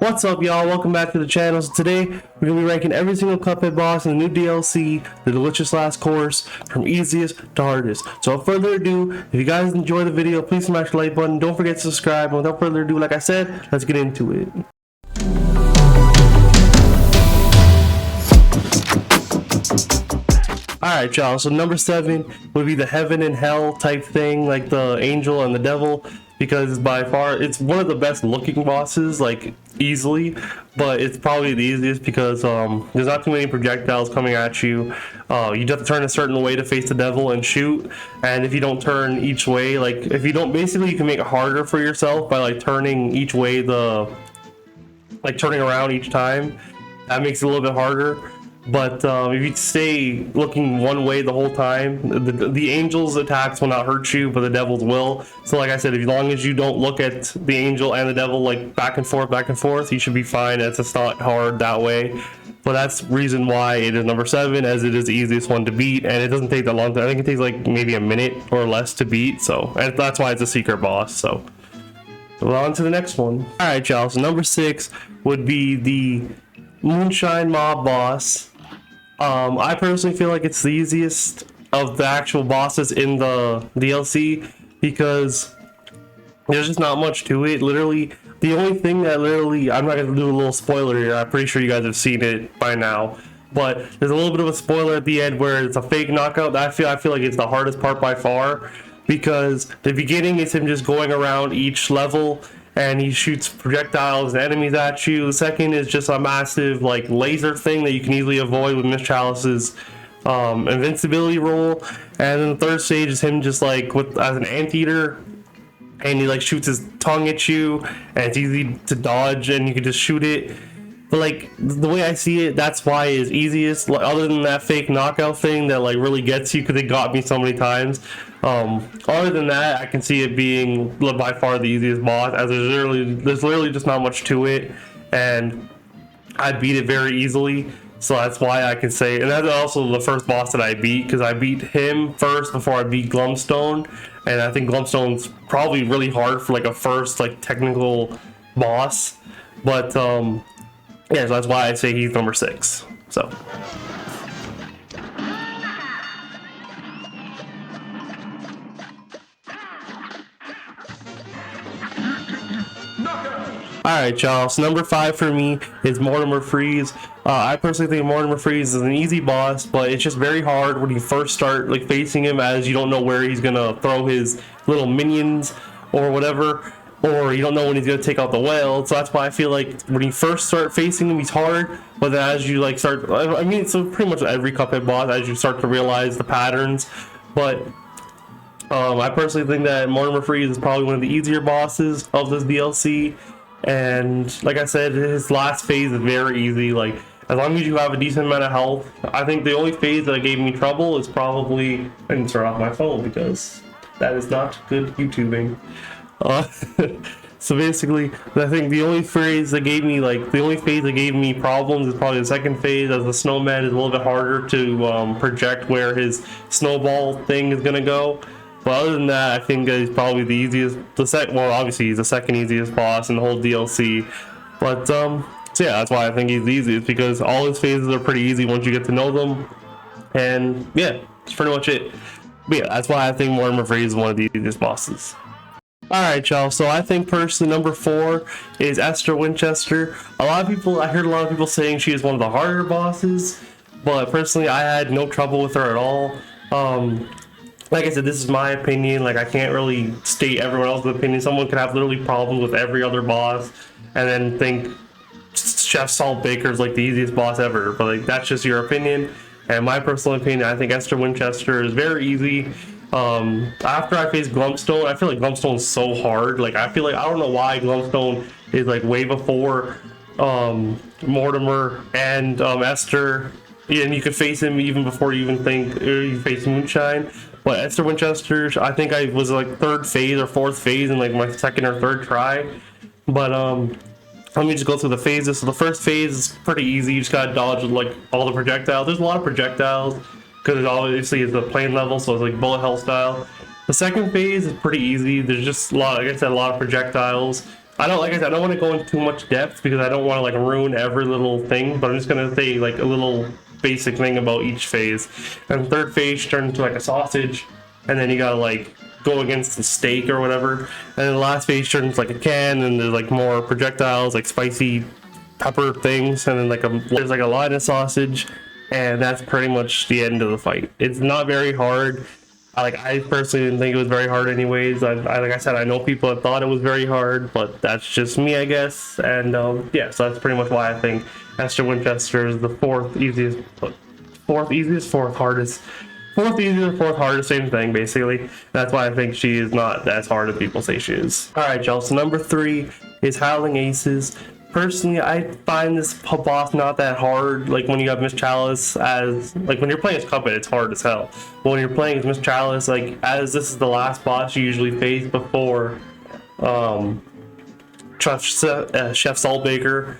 What's up, y'all? Welcome back to the channel. So today we're gonna be ranking every single Cuphead boss in the new DLC, the Delicious Last Course, from easiest to hardest. So without further ado, if you guys enjoy the video, please smash the like button. Don't forget to subscribe. And without further ado, like I said, let's get into it. Alright, y'all, so number 7 would be the heaven and hell type thing, like the angel and the devil, because by far it's one of the best looking bosses, like easily, but it's probably the easiest because there's not too many projectiles coming at you. You have to turn a certain way to face the devil and shoot, and if you don't turn each way, like if you don't, basically you can make it harder for yourself by like turning each way, turning around each time. That makes it a little bit harder. But if you stay looking one way the whole time, the angel's attacks will not hurt you, but the devil's will. So like I said, as long as you don't look at the angel and the devil like back and forth, you should be fine. It's just not hard that way. But that's the reason why it is number 7, as it is the easiest one to beat, and it doesn't take that long. I think it takes like maybe a minute or less to beat. So, and that's why it's a secret boss. So on to the next one. All right, y'all. So number 6 would be the Moonshine Mob boss. I personally feel like it's the easiest of the actual bosses in the DLC because there's just not much to it. Literally, the only thing that I'm not gonna do a little spoiler here. I'm pretty sure you guys have seen it by now, but there's a little bit of a spoiler at the end where it's a fake knockout. I feel like it's the hardest part by far, because the beginning is him just going around each level and he shoots projectiles and enemies at you. The second is just a massive like laser thing that you can easily avoid with Ms.Chalice's invincibility roll. And then the third stage is him just like as an anteater, and he like shoots his tongue at you, and it's easy to dodge and you can just shoot it. But like the way I see it, that's why it's easiest. Like, other than that fake knockout thing that like really gets you, because it got me so many times. Other than that, I can see it being by far the easiest boss, as there's literally just not much to it, and I beat it very easily. So that's why I can say, and that's also the first boss that I beat, because I beat him first before I beat Glumstone, and I think Glumstone's probably really hard for like a first like technical boss. But yeah, so that's why I say he's number 6. So. Alright, y'all, so number 5 for me is Mortimer Freeze. I personally think Mortimer Freeze is an easy boss, but it's just very hard when you first start like facing him, as you don't know where he's gonna throw his little minions or whatever, or you don't know when he's gonna take out the whale. So that's why I feel like when you first start facing him, he's hard, but then as you like start, I mean, it's pretty much every Cuphead boss, as you start to realize the patterns. But I personally think that Mortimer Freeze is probably one of the easier bosses of this DLC. And like I said, his last phase is very easy. Like, as long as you have a decent amount of health. I think the only phase that gave me trouble is probably, I can turn off my phone because that is not good YouTubing. So basically, I think the only phase that gave me problems is probably the second phase, as the snowman is a little bit harder to project where his snowball thing is gonna go. But other than that, I think he's probably the easiest. Well, obviously he's the second easiest boss in the whole DLC. But so yeah, that's why I think he's the easiest, because all his phases are pretty easy once you get to know them. And yeah, that's pretty much it. But yeah, that's why I think Mortimer Freeze is one of the easiest bosses. Alright, y'all, so I think personally number 4 is Esther Winchester. I heard a lot of people saying she is one of the harder bosses, but personally I had no trouble with her at all. Like I said, this is my opinion. Like, I can't really state everyone else's opinion. Someone could have literally problems with every other boss and then think Chef Saltbaker is like the easiest boss ever, but like that's just your opinion. And my personal opinion, I think Esther Winchester is very easy. After I faced Glumstone, I feel like Glumstone is so hard. Like, I don't know why Glumstone is like way before Mortimer and Esther. Yeah, and you could face him even before you even think you face Moonshine. But Esther Winchester, I think I was like 3rd phase or 4th phase in like my 2nd or 3rd try. But let me just go through the phases. So the first phase is pretty easy. You just gotta dodge like all the projectiles. There's a lot of projectiles because it obviously is a plane level, so it's like bullet hell style. The second phase is pretty easy. There's just like I said, a lot of projectiles. I don't, like I said, I don't want to go into too much depth because I don't want to like ruin every little thing, but I'm just gonna say like a little basic thing about each phase. And the third phase turns into like a sausage, and then you gotta like go against the steak or whatever. And then the last phase turns into like a can, and there's like more projectiles, like spicy pepper things, and then like there's like a line of sausage, and that's pretty much the end of the fight. It's not very hard. I personally didn't think it was very hard anyways. Like I said, I know people have thought it was very hard, but that's just me, I guess. And yeah, so that's pretty much why I think Esther Winchester is the fourth easiest, fourth hardest, same thing basically. That's why I think she is not as hard as people say she is. All right, y'all. So number 3 is Howling Aces. Personally, I find this boss not that hard. Like when you have Ms.Chalice as, like when you're playing as Cuphead, it's hard as hell. But when you're playing as Ms.Chalice, like as this is the last boss you usually face before Chef Saltbaker,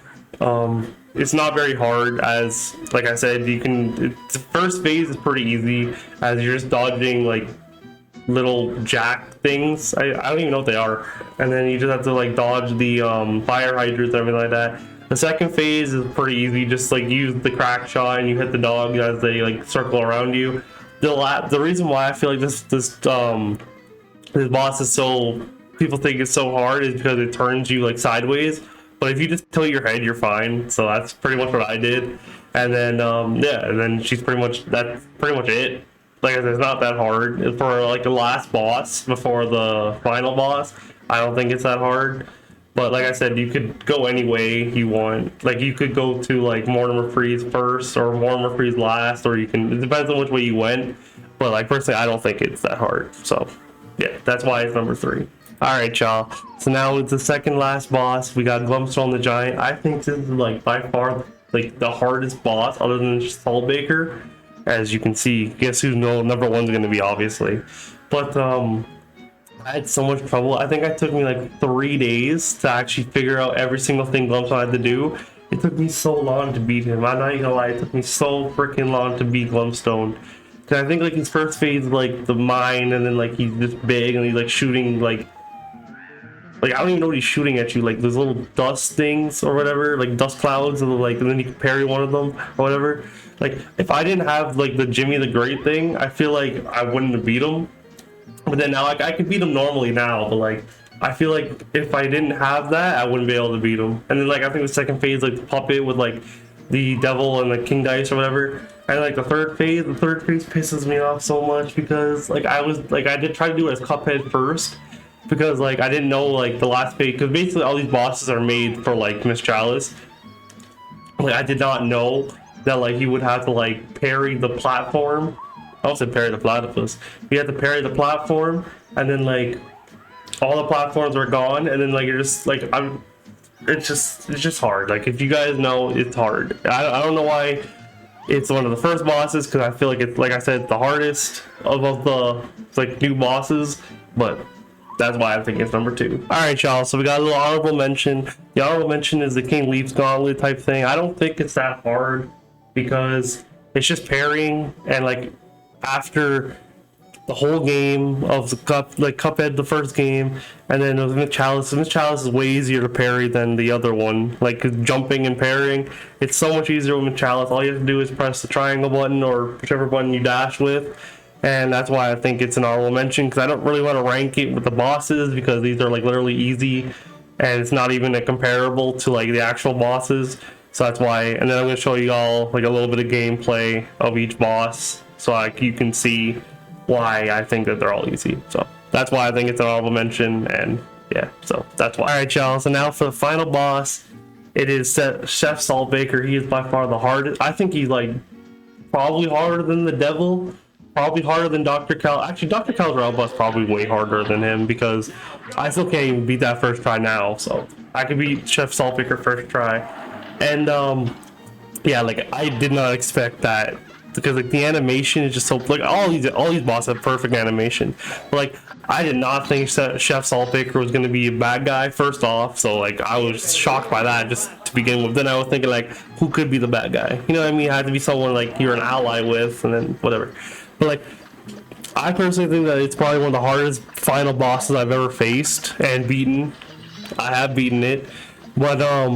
it's not very hard. As like I said, the first phase is pretty easy as you're just dodging like little jack things. I don't even know what they are, and then you just have to like dodge the fire hydrants and everything like that. The second phase is pretty easy. Just like use the crack shot and you hit the dog as they like circle around you. The reason why I feel like this boss is so, people think it's so hard, is because it turns you like sideways, but if you just tilt your head, you're fine. So that's pretty much what I did. And then yeah, and then that's pretty much it. Like I said, it's not that hard. For like the last boss before the final boss, I don't think it's that hard. But like I said, you could go any way you want. Like you could go to like Mortimer Freeze first or Mortimer Freeze last, or you can, it depends on which way you went. But like personally, I don't think it's that hard. So yeah, that's why it's number 3. Alright, y'all. So now with the second last boss, we got Glumstone the Giant. I think this is like by far like the hardest boss other than Saltbaker. As you can see, guess who's number 1's going to be, obviously. But I had so much trouble. I think it took me like 3 days to actually figure out every single thing Glumstone had to do. It took me so long to beat him. I'm not even gonna lie, it took me so freaking long to beat Glumstone. Cause I think like his first phase is like the mine, and then like he's just big and he's like shooting like I don't even know what he's shooting at you, like those little dust things or whatever, like dust clouds, and like, and then you can parry one of them or whatever. Like if I didn't have like the Jimmy the Great thing, I feel like I wouldn't have beat him. But then now like I could beat him normally now, but like I feel like if I didn't have that, I wouldn't be able to beat him. And then like I think the second phase, like the puppet with like the devil and the king dice or whatever. And like the third phase pisses me off so much because like I did try to do it as Cuphead first, because like I didn't know like the last phase, because basically all these bosses are made for like Ms.Chalice. Like I did not know that like you would have to like parry the platform. I also said parry the platypus. You have to parry the platform, and then like all the platforms are gone, and then like you're just like it's just hard. Like if you guys know, it's hard. I don't know why it's one of the first bosses, because I feel like it's, like I said, the hardest of the like new bosses, but that's why I think it's number 2. Alright, y'all, so we got a little honorable mention. The honorable mention is the King Leaf's Gauntlet type thing. I don't think it's that hard, because it's just parrying, and like after the whole game of the Cuphead, the first game, and then with Ms.Chalice is way easier to parry than the other one. Like jumping and parrying, it's so much easier with Ms.Chalice. All you have to do is press the triangle button or whichever button you dash with, and that's why I think it's an honorable mention, because I don't really want to rank it with the bosses, because these are like literally easy, and it's not even a comparable to like the actual bosses. So that's why. And then I'm going to show you all like a little bit of gameplay of each boss, so like you can see why I think that they're all easy. So that's why I think it's an honorable mention, and yeah, so that's why. Alright, y'all, so now for the final boss, it is Chef Saltbaker. He is by far the hardest. I think he's like probably harder than the devil, probably harder than Dr. Cal. Actually, Dr. Cal's is probably way harder than him, because I still can't even beat that first try now. So I could beat Chef Saltbaker first try. And yeah, like I did not expect that, because like the animation is just so, like all these bosses have perfect animation. But, like I did not think Chef Saltbaker was going to be a bad guy first off, so like I was shocked by that just to begin with. Then I was thinking like, who could be the bad guy? You know what I mean? It had to be someone like you're an ally with, and then whatever. But like I personally think that it's probably one of the hardest final bosses I've ever faced and beaten. I have beaten it, but I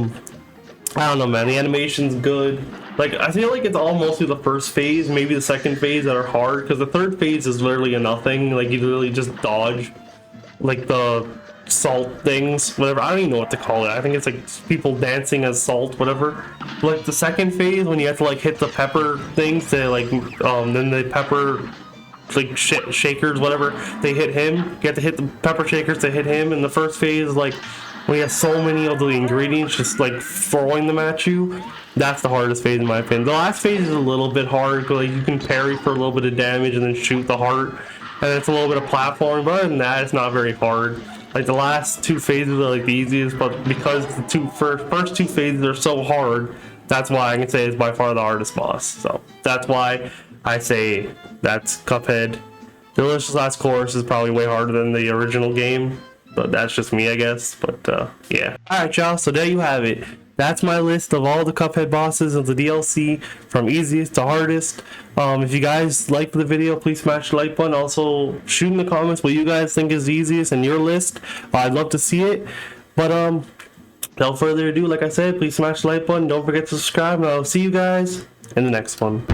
don't know, man. The animation's good. Like, I feel like it's all mostly the first phase, maybe the second phase that are hard, because the third phase is literally a nothing. Like, you literally just dodge, like, the salt things, whatever. I don't even know what to call it. I think it's like people dancing as salt, whatever. Like, the second phase, when you have to, like, hit the pepper things to, like, then the pepper, like, shakers, whatever, they hit him. You have to hit the pepper shakers to hit him. And the first phase, like, when you have so many of the ingredients just, like, throwing them at you, that's the hardest phase in my opinion. The last phase is a little bit hard, because like, you can parry for a little bit of damage and then shoot the heart, and it's a little bit of platforming, but other than that, it's not very hard. Like, the last two phases are like the easiest, but because the first two phases are so hard, that's why I can say it's by far the hardest boss. So that's why I say that's Cuphead. Delicious Last Course is probably way harder than the original game, but that's just me, I guess. But yeah. Alright, y'all, so there you have it. That's my list of all the Cuphead bosses of the DLC, from easiest to hardest. If you guys liked the video, please smash the like button. Also, shoot in the comments what you guys think is the easiest in your list. I'd love to see it. But without further ado, like I said, please smash the like button. Don't forget to subscribe, and I'll see you guys in the next one.